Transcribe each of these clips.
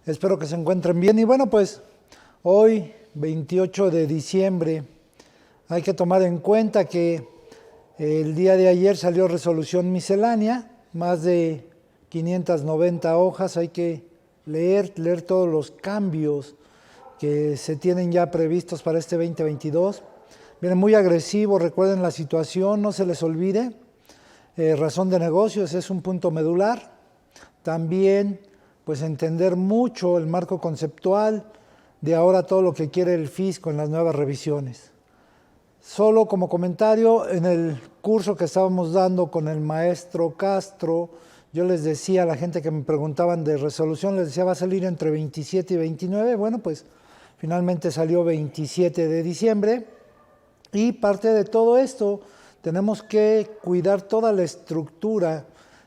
Espero que se encuentren bien. Y bueno, pues hoy, 28 de diciembre, hay que tomar en cuenta que el día de ayer salió resolución miscelánea, más de 590 hojas. Hay que leer todos los cambios que se tienen ya previstos para este 2022. Viene muy agresivo, recuerden la situación, no se les olvide. Razón de negocios es un punto medular. También pues entender mucho el marco conceptual de ahora todo lo que quiere el fisco en las nuevas revisiones. Solo como comentario, en el curso que estábamos dando con el maestro Castro, yo les decía a la gente que me preguntaban de resolución, les decía va a salir entre 27 y 29, bueno pues finalmente salió 27 de diciembre y parte de todo esto tenemos que cuidar toda la estructura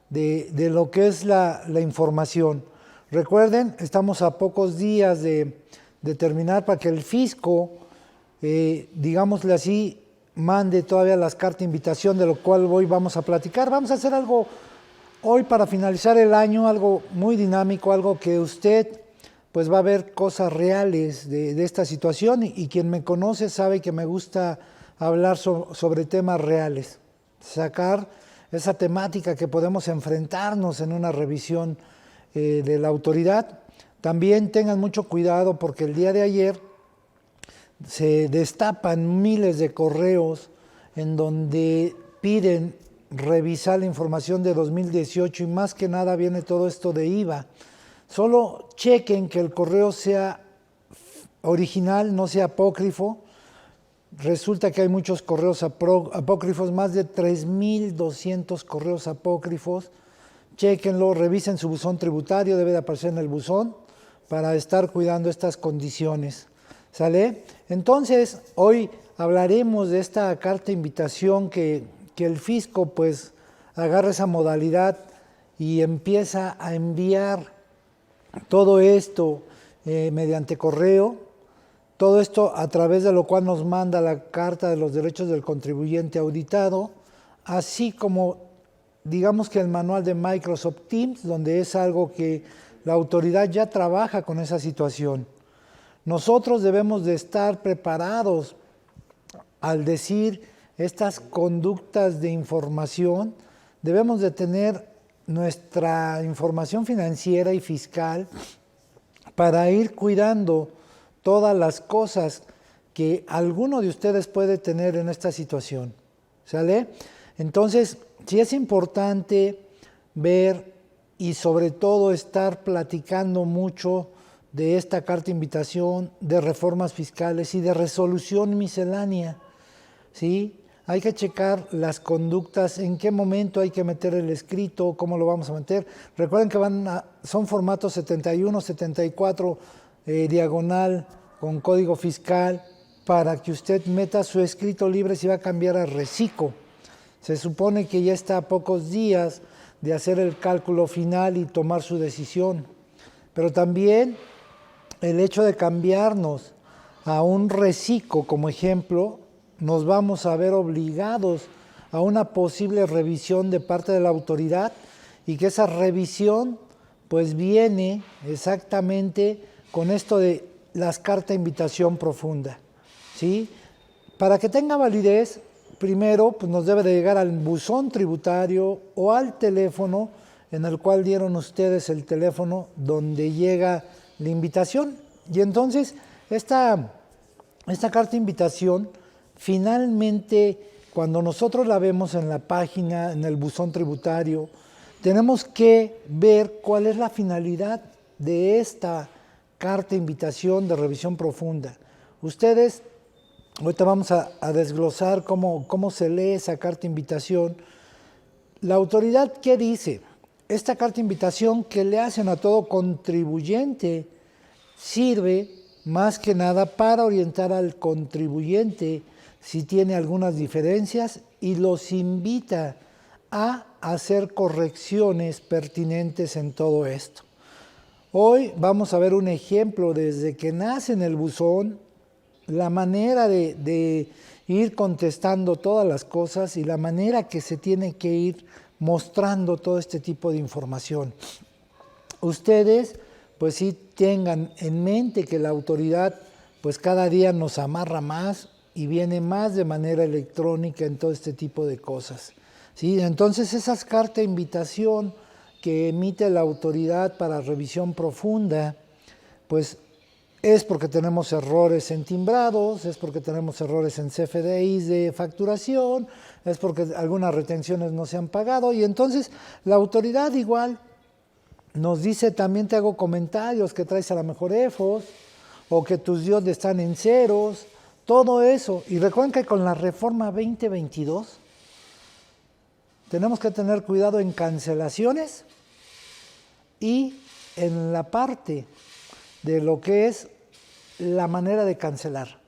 de lo que es la información. Recuerden, estamos a pocos días de terminar para que el fisco, digámosle así, mande todavía las cartas de invitación, de lo cual hoy vamos a platicar. Vamos a hacer algo hoy para finalizar el año, algo muy dinámico, algo que usted pues va a ver cosas reales de esta situación y quien me conoce sabe que me gusta hablar sobre temas reales, sacar esa temática que podemos enfrentarnos en una revisión de la autoridad. También tengan mucho cuidado porque el día de ayer se destapan miles de correos en donde piden revisar la información de 2018 y más que nada viene todo esto de IVA. Solo chequen que el correo sea original, no sea apócrifo. Resulta que hay muchos correos apócrifos, más de 3,200 correos apócrifos. Chéquenlo, revisen su buzón tributario, debe de aparecer en el buzón para estar cuidando estas condiciones. ¿Sale? Entonces, hoy hablaremos de esta carta de invitación que el fisco pues agarra esa modalidad y empieza a enviar todo esto mediante correo. Todo esto a través de lo cual nos manda la Carta de los Derechos del Contribuyente Auditado, así como digamos que el manual de Microsoft Teams, donde es algo que la autoridad ya trabaja con esa situación. Nosotros debemos de estar preparados al decir estas conductas de información, debemos de tener nuestra información financiera y fiscal para ir cuidando todas las cosas que alguno de ustedes puede tener en esta situación, ¿sale? Entonces, sí es importante ver y sobre todo estar platicando mucho de esta carta de invitación, de reformas fiscales y de resolución miscelánea, ¿sí? Hay que checar las conductas, en qué momento hay que meter el escrito, cómo lo vamos a meter. Recuerden que son formatos 71, 74, diagonal con código fiscal para que usted meta su escrito libre si va a cambiar a reciclo. Se supone que ya está a pocos días de hacer el cálculo final y tomar su decisión. Pero también el hecho de cambiarnos a un reciclo como ejemplo, nos vamos a ver obligados a una posible revisión de parte de la autoridad y que esa revisión pues viene exactamente con esto de las cartas de invitación profunda, ¿sí? Para que tenga validez, primero pues nos debe de llegar al buzón tributario o al teléfono en el cual dieron ustedes el teléfono donde llega la invitación. Y entonces esta carta de invitación finalmente cuando nosotros la vemos en la página, en el buzón tributario, tenemos que ver cuál es la finalidad de esta carta de invitación de revisión profunda. Ustedes, ahorita vamos a desglosar cómo se lee esa carta de invitación. La autoridad, ¿qué dice? Esta carta de invitación que le hacen a todo contribuyente sirve más que nada para orientar al contribuyente si tiene algunas diferencias y los invita a hacer correcciones pertinentes en todo esto. Hoy vamos a ver un ejemplo desde que nace en el buzón, la manera de ir contestando todas las cosas y la manera que se tiene que ir mostrando todo este tipo de información. Ustedes pues sí tengan en mente que la autoridad pues cada día nos amarra más y viene más de manera electrónica en todo este tipo de cosas. ¿Sí? Entonces esas cartas de invitación que emite la autoridad para revisión profunda, pues es porque tenemos errores en timbrados, es porque tenemos errores en CFDIs de facturación, es porque algunas retenciones no se han pagado y entonces la autoridad igual nos dice también te hago comentarios que traes a lo mejor EFOS o que tus DIOT están en ceros, todo eso. Y recuerden que con la reforma 2022 tenemos que tener cuidado en cancelaciones y en la parte de lo que es la manera de cancelar.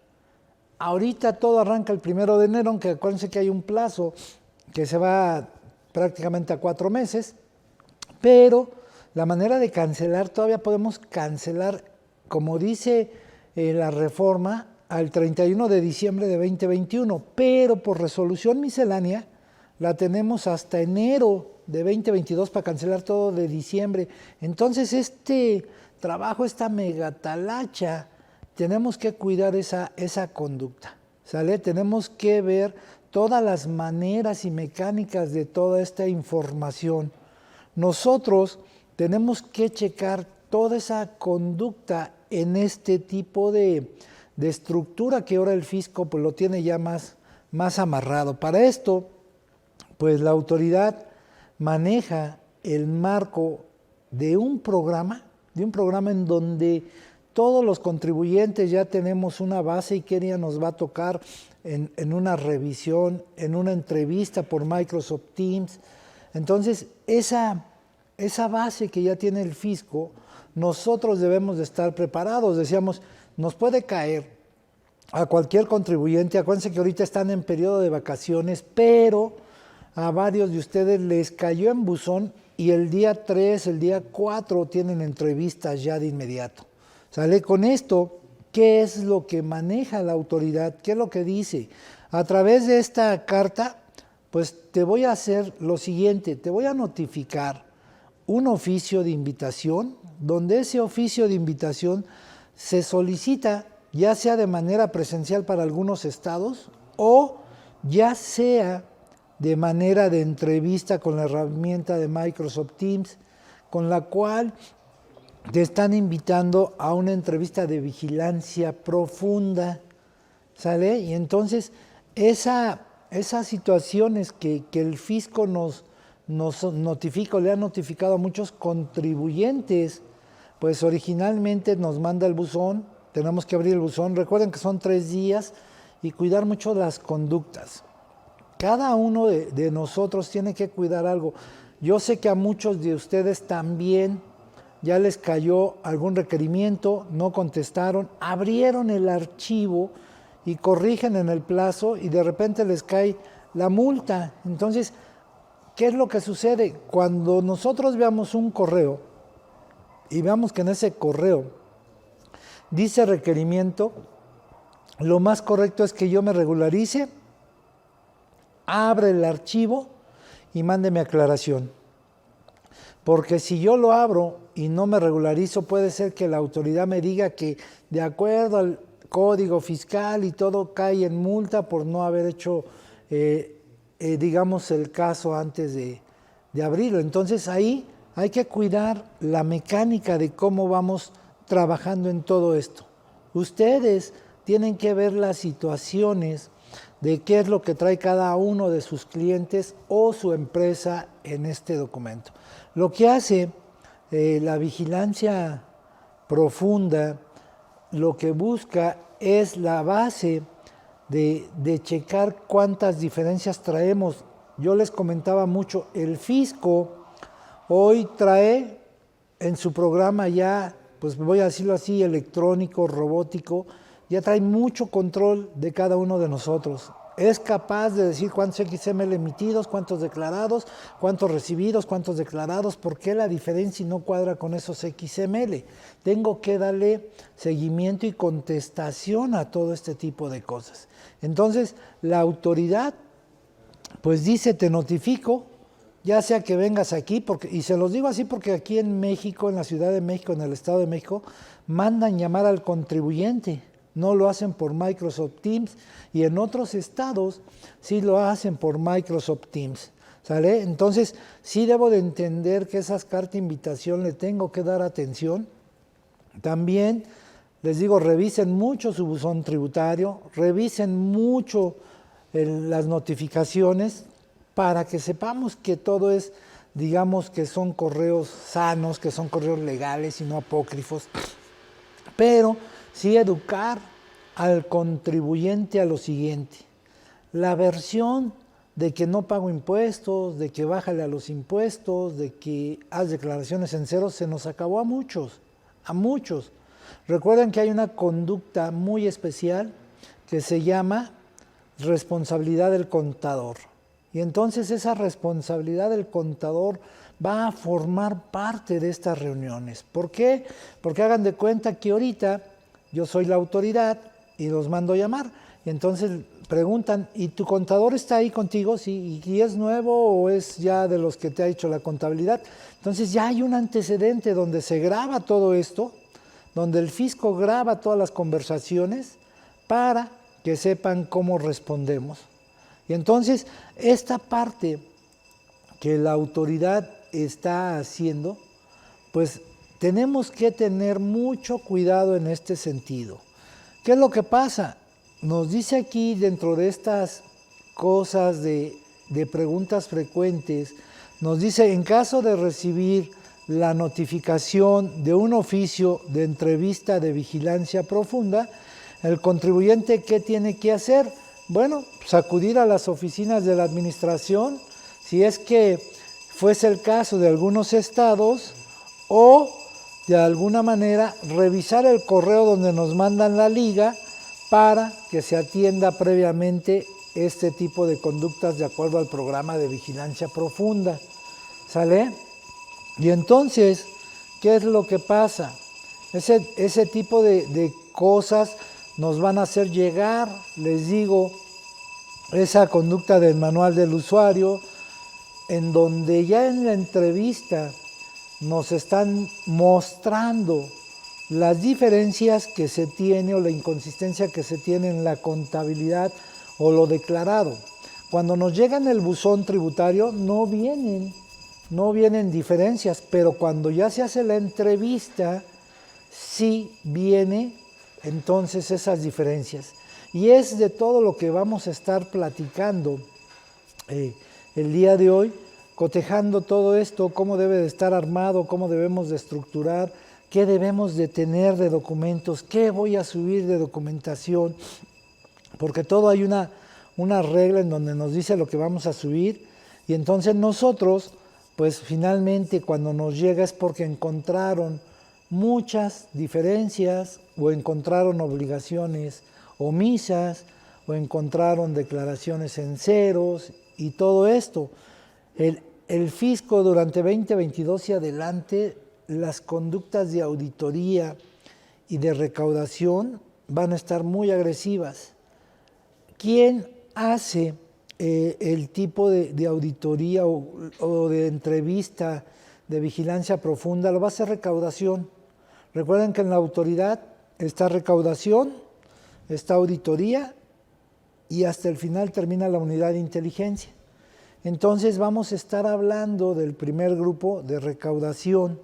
Ahorita todo arranca el 1 de enero, aunque acuérdense que hay un plazo que se va prácticamente a 4 meses, pero la manera de cancelar, todavía podemos cancelar, como dice la reforma, al 31 de diciembre de 2021, pero por resolución miscelánea la tenemos hasta enero de 2022 para cancelar todo de diciembre. Entonces este trabajo, esta megatalacha, tenemos que cuidar esa conducta, ¿sale? Tenemos que ver todas las maneras y mecánicas de toda esta información. Nosotros tenemos que checar toda esa conducta en este tipo de estructura que ahora el fisco pues, lo tiene ya más amarrado. Para esto, pues la autoridad maneja el marco de un programa en donde todos los contribuyentes ya tenemos una base y qué día nos va a tocar en una revisión, en una entrevista por Microsoft Teams. Entonces, esa base que ya tiene el fisco, nosotros debemos de estar preparados. Decíamos, nos puede caer a cualquier contribuyente, acuérdense que ahorita están en periodo de vacaciones, pero a varios de ustedes les cayó en buzón y el día 3, el día 4 tienen entrevistas ya de inmediato. ¿Sale? Con esto, ¿qué es lo que maneja la autoridad? ¿Qué es lo que dice? A través de esta carta, pues te voy a hacer lo siguiente, te voy a notificar un oficio de invitación, donde ese oficio de invitación se solicita ya sea de manera presencial para algunos estados o ya sea de manera de entrevista con la herramienta de Microsoft Teams, con la cual te están invitando a una entrevista de vigilancia profunda, ¿sale? Y entonces esas situaciones que el fisco nos notifica, le ha notificado a muchos contribuyentes, pues originalmente nos manda el buzón, tenemos que abrir el buzón, recuerden que son 3 días y cuidar mucho las conductas. Cada uno de nosotros tiene que cuidar algo. Yo sé que a muchos de ustedes también ya les cayó algún requerimiento, no contestaron, abrieron el archivo y corrigen en el plazo y de repente les cae la multa. Entonces, ¿qué es lo que sucede? Cuando nosotros veamos un correo y veamos que en ese correo dice requerimiento, lo más correcto es que yo me regularice, abre el archivo y mándeme aclaración. Porque si yo lo abro y no me regularizo, puede ser que la autoridad me diga que de acuerdo al código fiscal y todo cae en multa por no haber hecho, digamos, el caso antes de abrirlo. Entonces ahí hay que cuidar la mecánica de cómo vamos trabajando en todo esto. Ustedes tienen que ver las situaciones de qué es lo que trae cada uno de sus clientes o su empresa en este documento. Lo que hace la vigilancia profunda, lo que busca es la base de checar cuántas diferencias traemos. Yo les comentaba mucho, el fisco hoy trae en su programa ya, pues voy a decirlo así, electrónico, robótico, ya trae mucho control de cada uno de nosotros. Es capaz de decir cuántos XML emitidos, cuántos declarados, cuántos recibidos, cuántos declarados, por qué la diferencia no cuadra con esos XML. Tengo que darle seguimiento y contestación a todo este tipo de cosas. Entonces, la autoridad, pues dice, te notifico, ya sea que vengas aquí, y se los digo así porque aquí en México, en la Ciudad de México, en el Estado de México, mandan llamar al contribuyente, no lo hacen por Microsoft Teams, y en otros estados sí lo hacen por Microsoft Teams, ¿sale? Entonces, sí debo de entender que esas cartas de invitación le tengo que dar atención. También les digo, revisen mucho su buzón tributario, revisen mucho las notificaciones para que sepamos que todo es, digamos, que son correos sanos, que son correos legales y no apócrifos. Pero sí educar al contribuyente a lo siguiente: la versión de que no pago impuestos, de que bájale a los impuestos, de que haz declaraciones en cero, se nos acabó a muchos, a muchos. Recuerden que hay una conducta muy especial que se llama responsabilidad del contador. Y entonces esa responsabilidad del contador va a formar parte de estas reuniones. ¿Por qué? Porque hagan de cuenta que ahorita yo soy la autoridad y los mando a llamar. Y entonces preguntan, ¿y tu contador está ahí contigo? Sí, ¿y es nuevo o es ya de los que te ha hecho la contabilidad? Entonces ya hay un antecedente donde se graba todo esto, donde el fisco graba todas las conversaciones para que sepan cómo respondemos. Y entonces, esta parte que la autoridad está haciendo, pues tenemos que tener mucho cuidado en este sentido. ¿Qué es lo que pasa? Nos dice aquí, dentro de estas cosas de preguntas frecuentes, nos dice, en caso de recibir la notificación de un oficio de entrevista de vigilancia profunda, el contribuyente, ¿qué tiene que hacer? Bueno, pues acudir a las oficinas de la administración, si es que fuese el caso de algunos estados, o de alguna manera revisar el correo donde nos mandan la liga para que se atienda previamente este tipo de conductas de acuerdo al programa de vigilancia profunda. ¿Sale? Y entonces, ¿qué es lo que pasa? Ese tipo de cosas nos van a hacer llegar, les digo, esa conducta del manual del usuario, en donde ya en la entrevista nos están mostrando las diferencias que se tiene o la inconsistencia que se tiene en la contabilidad o lo declarado. Cuando nos llega en el buzón tributario no vienen diferencias, pero cuando ya se hace la entrevista, sí viene entonces esas diferencias. Y es de todo lo que vamos a estar platicando el día de hoy, cotejando todo esto, cómo debe de estar armado, cómo debemos de estructurar, qué debemos de tener de documentos, qué voy a subir de documentación, porque todo hay una regla en donde nos dice lo que vamos a subir, y entonces nosotros, pues finalmente cuando nos llega es porque encontraron muchas diferencias o encontraron obligaciones omisas o encontraron declaraciones en ceros y todo esto. El fisco durante 2022 y adelante, las conductas de auditoría y de recaudación van a estar muy agresivas. ¿Quién hace el tipo de auditoría o de entrevista de vigilancia profunda? Lo va a hacer recaudación. Recuerden que en la autoridad está recaudación, está auditoría y hasta el final termina la unidad de inteligencia. Entonces vamos a estar hablando del primer grupo de recaudación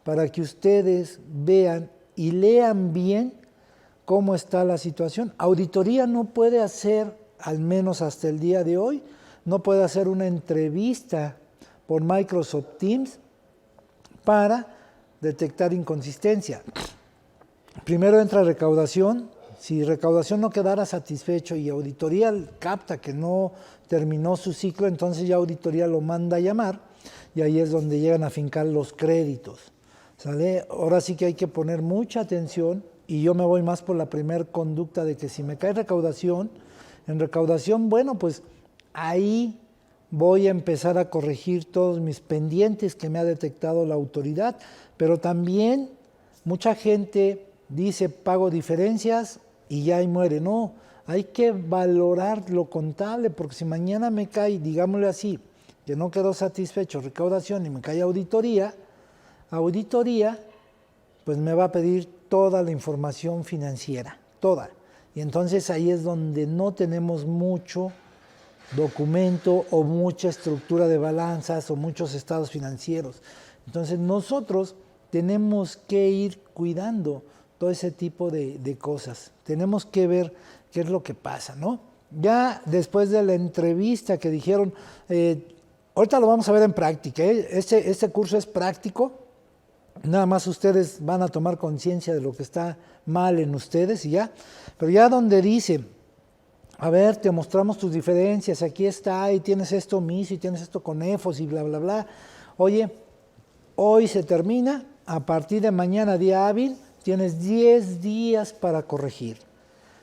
para que ustedes vean y lean bien cómo está la situación. Auditoría no puede hacer, al menos hasta el día de hoy, no puede hacer una entrevista por Microsoft Teams para detectar inconsistencia. Primero entra recaudación. Si recaudación no quedara satisfecho y auditoría capta que no terminó su ciclo, entonces ya auditoría lo manda a llamar y ahí es donde llegan a fincar los créditos. ¿Sale? Ahora sí que hay que poner mucha atención y yo me voy más por la primera conducta de que si me cae recaudación, en recaudación, bueno, pues ahí voy a empezar a corregir todos mis pendientes que me ha detectado la autoridad, pero también mucha gente dice pago diferencias y ya ahí muere. No, hay que valorar lo contable, porque si mañana me cae, digámosle así, que no quedó satisfecho, recaudación, y me cae auditoría, pues me va a pedir toda la información financiera, toda. Y entonces ahí es donde no tenemos mucho documento o mucha estructura de balanzas o muchos estados financieros. Entonces nosotros tenemos que ir cuidando todo ese tipo de cosas. Tenemos que ver qué es lo que pasa, ¿no? Ya después de la entrevista que dijeron, ahorita lo vamos a ver en práctica, ¿eh? Este curso es práctico, nada más ustedes van a tomar conciencia de lo que está mal en ustedes y ya, pero ya donde dice, a ver, te mostramos tus diferencias, aquí está, y tienes esto MISO, y tienes esto con EFOS, y bla, bla, bla. Oye, hoy se termina, a partir de mañana, día hábil, tienes 10 días para corregir.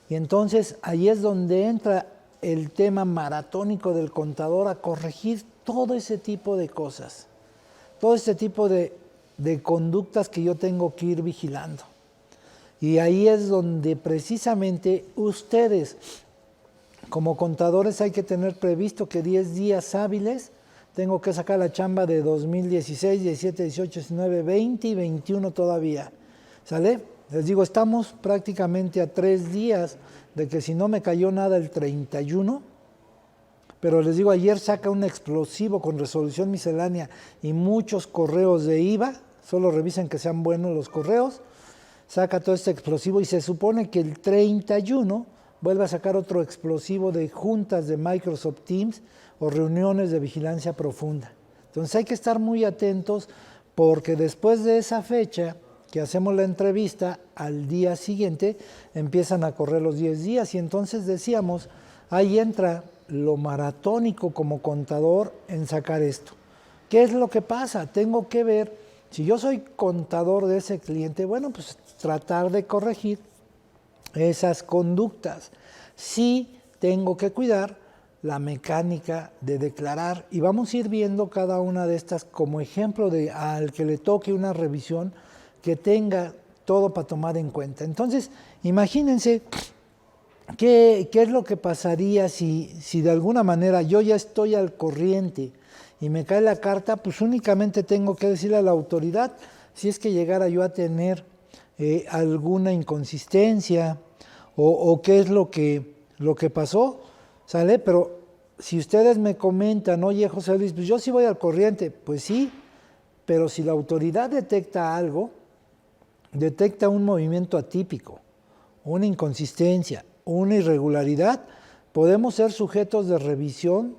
Y entonces ahí es donde entra el tema maratónico del contador a corregir todo ese tipo de cosas, todo ese tipo de conductas que yo tengo que ir vigilando. Y ahí es donde precisamente ustedes, como contadores, hay que tener previsto que 10 días hábiles tengo que sacar la chamba de 2016, 17, 18, 19, 20 y 21 todavía. ¿Sale? Les digo, estamos prácticamente a 3 días de que si no me cayó nada el 31, pero les digo, ayer saca un explosivo con resolución miscelánea y muchos correos de IVA, solo revisen que sean buenos los correos, saca todo este explosivo y se supone que el 31 vuelve a sacar otro explosivo de juntas de Microsoft Teams o reuniones de vigilancia profunda. Entonces hay que estar muy atentos porque después de esa fecha que hacemos la entrevista, al día siguiente empiezan a correr los 10 días y entonces decíamos, ahí entra lo maratónico como contador en sacar esto. ¿Qué es lo que pasa? Tengo que ver, si yo soy contador de ese cliente, bueno, pues tratar de corregir esas conductas. Sí tengo que cuidar la mecánica de declarar y vamos a ir viendo cada una de estas como ejemplo de al que le toque una revisión que tenga todo para tomar en cuenta. Entonces, imagínense qué es lo que pasaría si de alguna manera yo ya estoy al corriente y me cae la carta, pues únicamente tengo que decirle a la autoridad si es que llegara yo a tener alguna inconsistencia o qué es lo que pasó, ¿sale? Pero si ustedes me comentan, oye José Luis, pues yo sí voy al corriente, pues sí, pero si la autoridad detecta algo, detecta un movimiento atípico, una inconsistencia, una irregularidad, podemos ser sujetos de revisión,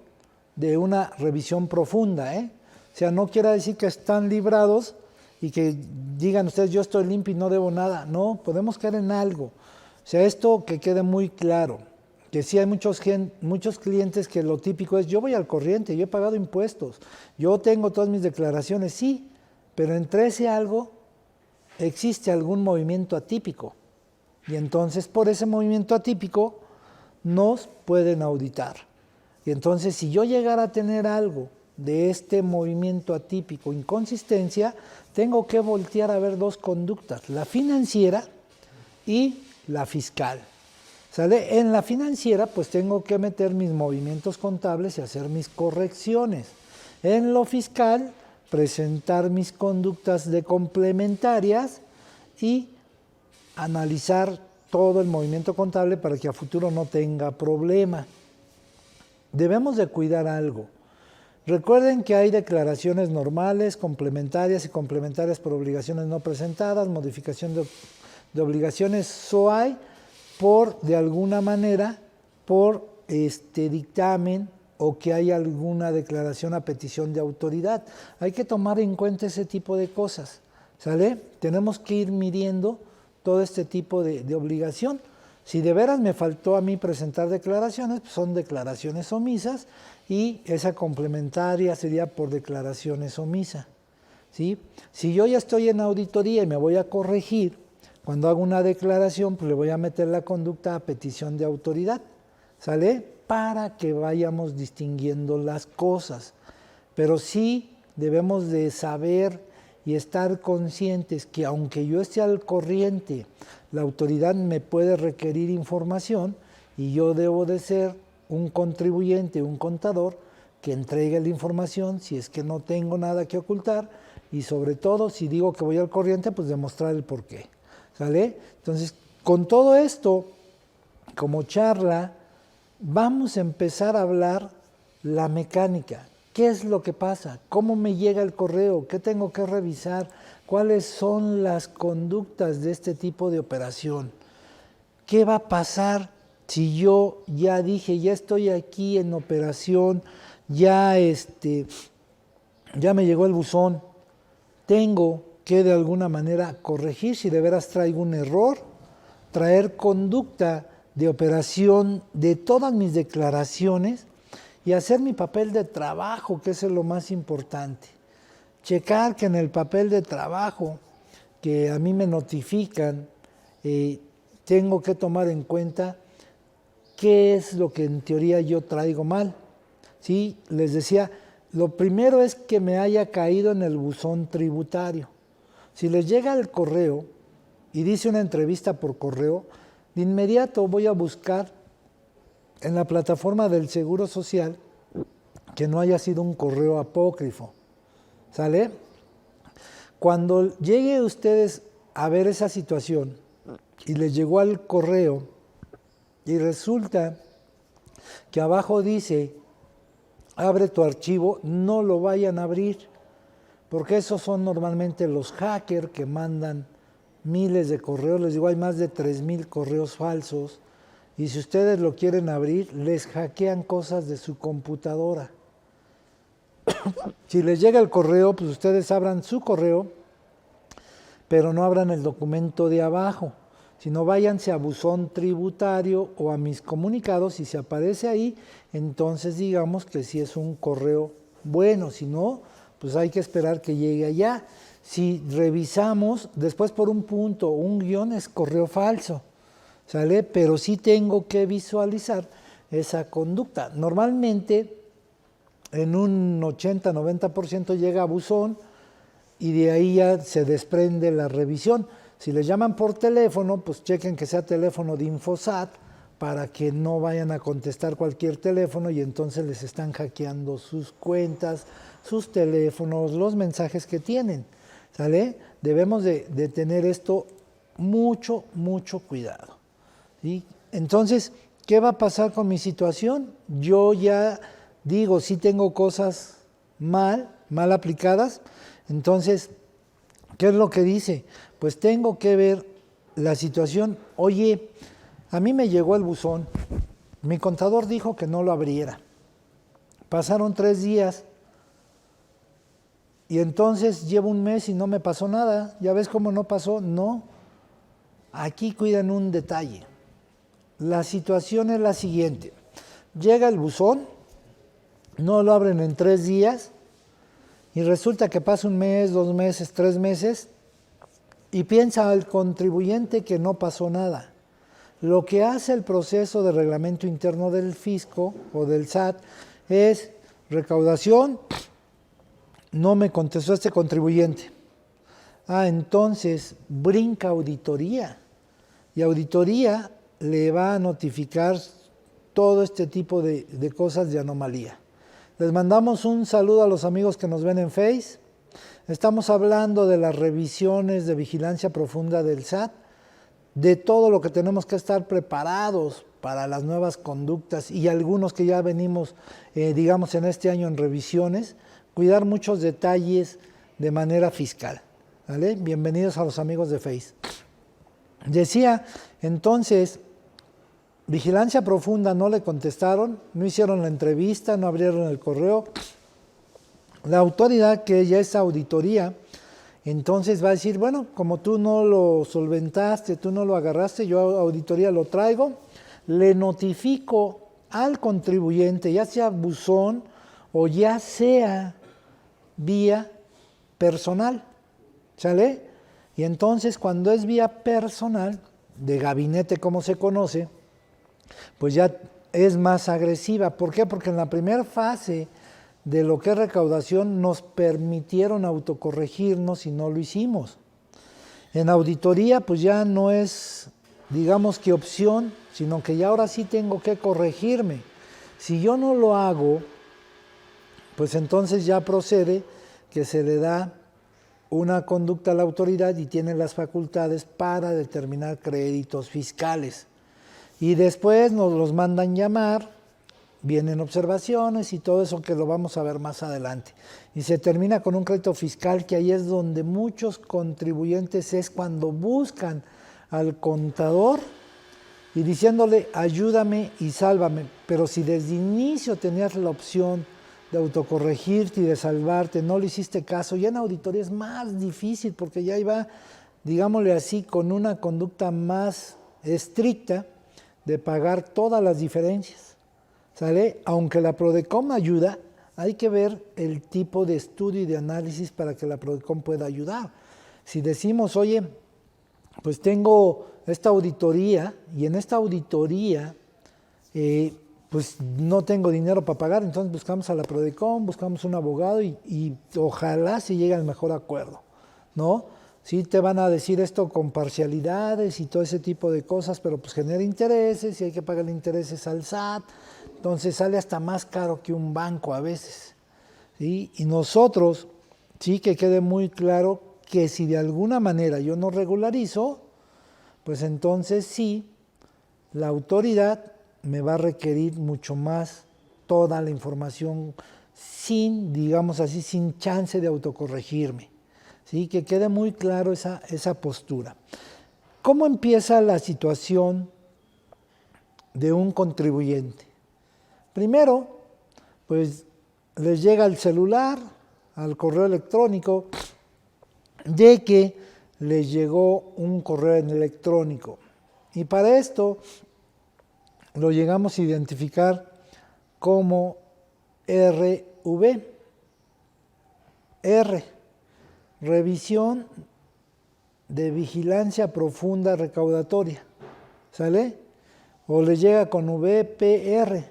de una revisión profunda, ¿eh? O sea, no quiere decir que están librados y que digan ustedes, yo estoy limpio y no debo nada. No, podemos caer en algo. O sea, esto que quede muy claro, que sí hay muchos clientes que lo típico es, yo voy al corriente, yo he pagado impuestos, yo tengo todas mis declaraciones, sí, pero entre ese algo existe algún movimiento atípico. Y entonces por ese movimiento atípico nos pueden auditar. Y entonces si yo llegara a tener algo de este movimiento atípico, inconsistencia, tengo que voltear a ver dos conductas, la financiera y la fiscal. ¿Sale? En la financiera pues tengo que meter mis movimientos contables y hacer mis correcciones. En lo fiscal, presentar mis conductas de complementarias y analizar todo el movimiento contable para que a futuro no tenga problema. Debemos de cuidar algo. Recuerden que hay declaraciones normales, complementarias y complementarias por obligaciones no presentadas, modificación de obligaciones SOAI por, de alguna manera, por dictamen o que hay alguna declaración a petición de autoridad. Hay que tomar en cuenta ese tipo de cosas, ¿sale? Tenemos que ir midiendo todo este tipo de obligación. Si de veras me faltó a mí presentar declaraciones, pues son declaraciones omisas y esa complementaria sería por declaraciones omisas, ¿sí? Si yo ya estoy en auditoría y me voy a corregir, cuando hago una declaración, pues le voy a meter la conducta a petición de autoridad, ¿sale? Para que vayamos distinguiendo las cosas. Pero sí debemos de saber y estar conscientes que aunque yo esté al corriente, la autoridad me puede requerir información y yo debo de ser un contribuyente, un contador que entregue la información si es que no tengo nada que ocultar y sobre todo si digo que voy al corriente, pues demostrar el porqué. ¿Sale? Entonces, con todo esto, como charla, vamos a empezar a hablar la mecánica. ¿Qué es lo que pasa? ¿Cómo me llega el correo? ¿Qué tengo que revisar? ¿Cuáles son las conductas de este tipo de operación? ¿Qué va a pasar si yo ya dije, ya estoy aquí en operación, ya me llegó el buzón? Tengo que de alguna manera corregir si de veras traigo un error, traer conducta de operación de todas mis declaraciones y hacer mi papel de trabajo, que es lo más importante. Checar que en el papel de trabajo que a mí me notifican, tengo que tomar en cuenta qué es lo que en teoría yo traigo mal. ¿Sí? Les decía, lo primero es que me haya caído en el buzón tributario. Si les llega el correo y dice una entrevista por correo, de inmediato voy a buscar en la plataforma del Seguro Social que no haya sido un correo apócrifo. ¿Sale? Cuando llegue ustedes a ver esa situación y les llegó al correo y resulta que abajo dice abre tu archivo, no lo vayan a abrir, porque esos son normalmente los hackers que mandan miles de correos. Les digo, hay más de 3,000 correos falsos y si ustedes lo quieren abrir, les hackean cosas de su computadora. Si les llega el correo, pues ustedes abran su correo, pero no abran el documento de abajo, sino váyanse a buzón tributario o a mis comunicados. Si se aparece ahí, entonces digamos que sí es un correo bueno, si no, pues hay que esperar que llegue allá. Si revisamos, después por un punto o un guión es correo falso, ¿sale? Pero sí tengo que visualizar esa conducta. Normalmente en un 80-90% llega a buzón y de ahí ya se desprende la revisión. Si les llaman por teléfono, pues chequen que sea teléfono de Infosat para que no vayan a contestar cualquier teléfono y entonces les están hackeando sus cuentas, sus teléfonos, los mensajes que tienen, ¿sale? Debemos de tener esto mucho cuidado, ¿sí? Entonces, ¿qué va a pasar con mi situación? Yo ya digo, sí tengo cosas mal aplicadas, entonces, ¿qué es lo que dice? Pues tengo que ver la situación. Oye, a mí me llegó el buzón, mi contador dijo que no lo abriera. Pasaron 3 días y entonces llevo un mes y no me pasó nada. ¿Ya ves cómo no pasó? No. Aquí cuidan un detalle. La situación es la siguiente. Llega el buzón, no lo abren en 3 días y resulta que pasa 1 mes, 2 meses, 3 meses y piensa el contribuyente que no pasó nada. Lo que hace el proceso de reglamento interno del fisco o del SAT es recaudación, no me contestó este contribuyente. Entonces brinca auditoría y auditoría le va a notificar todo este tipo de cosas de anomalía. Les mandamos un saludo a los amigos que nos ven en Face. Estamos hablando de las revisiones de vigilancia profunda del SAT, de todo lo que tenemos que estar preparados para las nuevas conductas y algunos que ya venimos, digamos, en este año en revisiones, cuidar muchos detalles de manera fiscal. ¿Vale? Bienvenidos a los amigos de Face. Decía, entonces, vigilancia profunda, no le contestaron, no hicieron la entrevista, no abrieron el correo. La autoridad, que ya es auditoría, entonces va a decir, bueno, como tú no lo solventaste, tú no lo agarraste, yo auditoría lo traigo, le notifico al contribuyente, ya sea buzón o ya sea vía personal, ¿sale? Y entonces cuando es vía personal, de gabinete como se conoce, pues ya es más agresiva. ¿Por qué? Porque en la primera fase de lo que es recaudación nos permitieron autocorregirnos y no lo hicimos. En auditoría pues ya no es, digamos que opción, sino que ya ahora sí tengo que corregirme. Si yo no lo hago, pues entonces ya procede que se le da una conducta a la autoridad y tiene las facultades para determinar créditos fiscales. Y después nos los mandan llamar, vienen observaciones y todo eso que lo vamos a ver más adelante. Y se termina con un crédito fiscal, que ahí es donde muchos contribuyentes es cuando buscan al contador y diciéndole ayúdame y sálvame. Pero si desde inicio tenías la opción de autocorregirte y de salvarte, no le hiciste caso, ya en auditoría es más difícil porque ya iba, digámosle así, con una conducta más estricta de pagar todas las diferencias, ¿sale? Aunque la Prodecom ayuda, hay que ver el tipo de estudio y de análisis para que la Prodecom pueda ayudar. Si decimos, oye, pues tengo esta auditoría y en esta auditoría pues no tengo dinero para pagar, entonces buscamos a la Prodecom, buscamos un abogado y ojalá se llegue al mejor acuerdo, ¿no? Sí te van a decir esto con parcialidades y todo ese tipo de cosas, pero pues genera intereses y hay que pagar intereses al SAT, entonces sale hasta más caro que un banco a veces, ¿sí? Y nosotros, sí que quede muy claro que si de alguna manera yo no regularizo, pues entonces sí, la autoridad me va a requerir mucho más toda la información sin, digamos así, sin chance de autocorregirme. ¿Sí? Que quede muy claro esa postura. ¿Cómo empieza la situación de un contribuyente? Primero, pues les llega al celular, al correo electrónico, de que les llegó un correo electrónico. Y para esto lo llegamos a identificar como RV. R, revisión de vigilancia profunda recaudatoria, ¿sale? O le llega con VPR,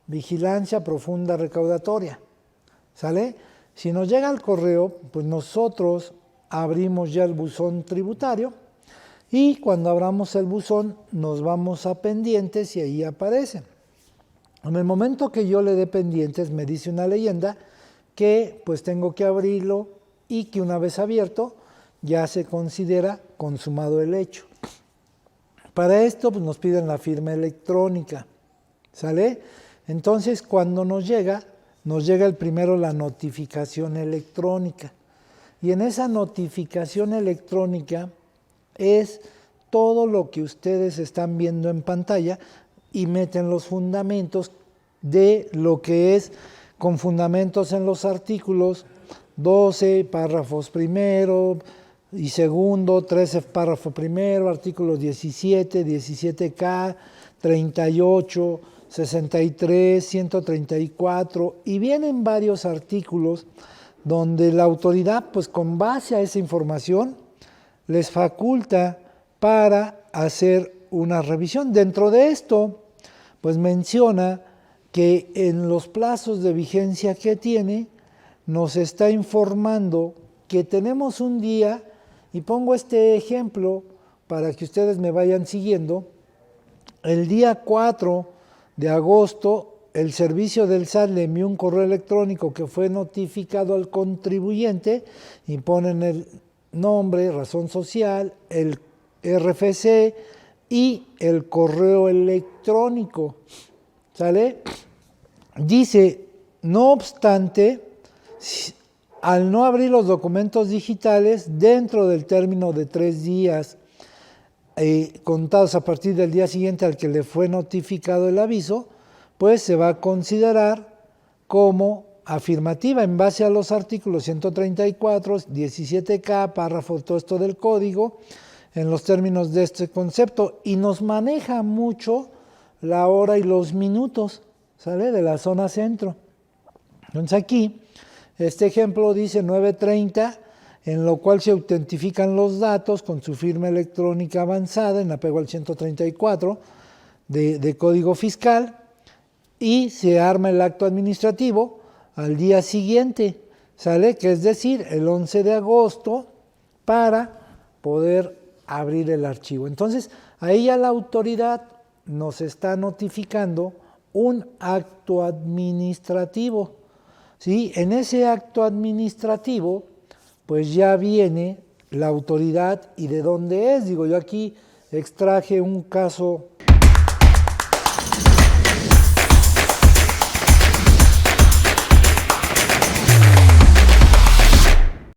vigilancia profunda recaudatoria, ¿sale? Si nos llega al correo, pues nosotros abrimos ya el buzón tributario y cuando abramos el buzón nos vamos a pendientes y ahí aparece. En el momento que yo le dé pendientes me dice una leyenda que pues tengo que abrirlo y que una vez abierto ya se considera consumado el hecho. Para esto pues nos piden la firma electrónica, ¿sale? Entonces cuando nos llega el primero la notificación electrónica. Y en esa notificación electrónica es todo lo que ustedes están viendo en pantalla y meten los fundamentos de lo que es con fundamentos en los artículos 12, párrafos primero y segundo, 13, párrafo primero, artículos 17, 17K, 38, 63, 134 y vienen varios artículos donde la autoridad, pues con base a esa información, les faculta para hacer una revisión. Dentro de esto, pues menciona que en los plazos de vigencia que tiene, nos está informando que tenemos un día, y pongo este ejemplo para que ustedes me vayan siguiendo, el día 4 de agosto, el servicio del SAT le envió un correo electrónico que fue notificado al contribuyente y ponen el nombre, razón social, el RFC y el correo electrónico, ¿sale? Dice, no obstante, al no abrir los documentos digitales dentro del término de 3 días contados a partir del día siguiente al que le fue notificado el aviso, pues se va a considerar como afirmativa en base a los artículos 134, 17K, párrafo todo esto del código, en los términos de este concepto, y nos maneja mucho la hora y los minutos, ¿sale? De la zona centro. Entonces aquí, este ejemplo dice 9:30, en lo cual se autentifican los datos con su firma electrónica avanzada en apego al 134 de Código Fiscal, y se arma el acto administrativo al día siguiente, ¿sale? Que es decir, el 11 de agosto, para poder abrir el archivo. Entonces, ahí ya la autoridad nos está notificando un acto administrativo, ¿sí? En ese acto administrativo, pues ya viene la autoridad y de dónde es. Digo, yo aquí extraje un caso